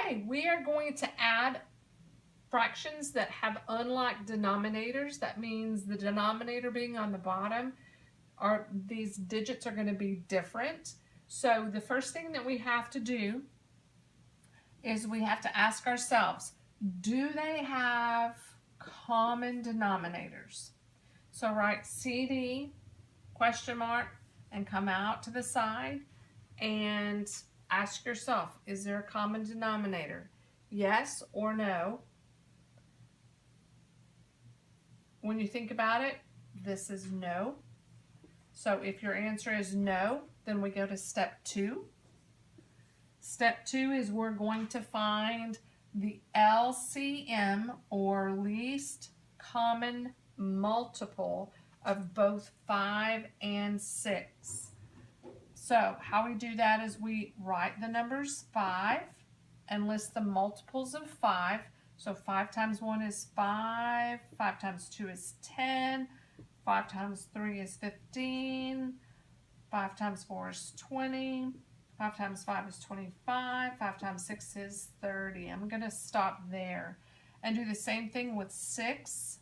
Okay, we are going to add fractions that have unlike denominators. That means the denominator being on the bottom, these digits are going to be different. So the first thing that we have to do is we have to ask ourselves, do they have common denominators? So write CD, question mark, and come out to the side and ask yourself, is there a common denominator? Yes or no? When you think about it, this is no. So if your answer is no, then we go to step 2. Step 2 is we're going to find the LCM, or least common multiple, of both 5 and 6. So how we do that is we write the numbers 5 and list the multiples of 5. So 5 times 1 is 5, 5 times 2 is 10, 5 times 3 is 15, 5 times 4 is 20, 5 times 5 is 25, 5 times 6 is 30. I'm going to stop there and do the same thing with 6.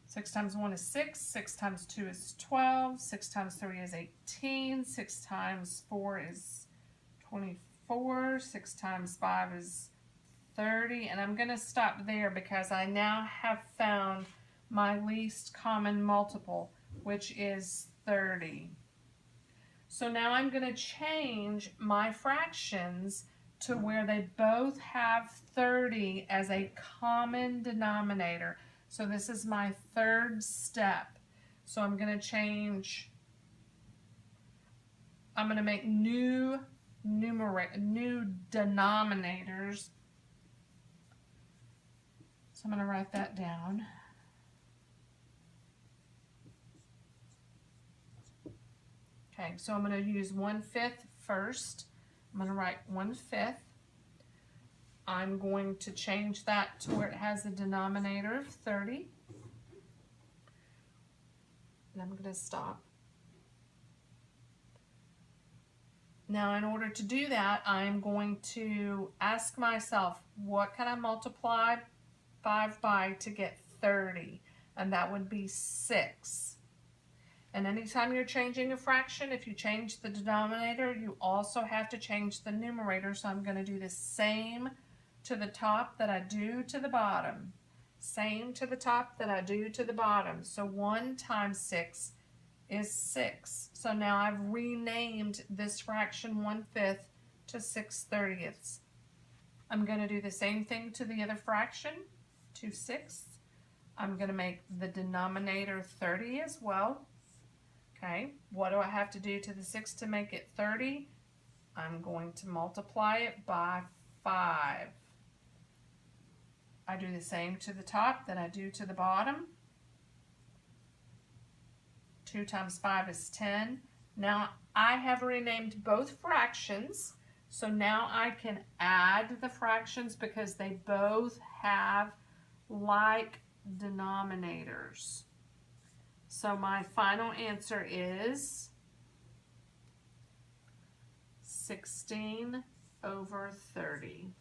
6 times 1 is 6, 6 times 2 is 12, 6 times 3 is 18, 6 times 4 is 24, 6 times 5 is 30, and I'm going to stop there because I now have found my least common multiple, which is 30. So now I'm going to change my fractions to where they both have 30 as a common denominator. So this is my third step. So I'm going to change, I'm going to make new denominators. So I'm going to write that down. Okay, so I'm going to use 1/5 first. I'm going to write 1/5. I'm going to change that to where it has a denominator of 30. And I'm going to stop. Now, in order to do that, I'm going to ask myself, what can I multiply 5 by to get 30? And that would be 6. And anytime you're changing a fraction, if you change the denominator, you also have to change the numerator. So I'm going to do the same to the top that I do to the bottom. Same to the top that I do to the bottom. So 1 times 6 is 6. So now I've renamed this fraction 1/5 to 6/30. I'm going to do the same thing to the other fraction, 2/6. I'm going to make the denominator 30 as well. Okay, what do I have to do to the 6 to make it 30? I'm going to multiply it by 5. I do the same to the top that I do to the bottom. 2 times 5 is 10. Now I have renamed both fractions, so now I can add the fractions because they both have like denominators. So my final answer is 16/30.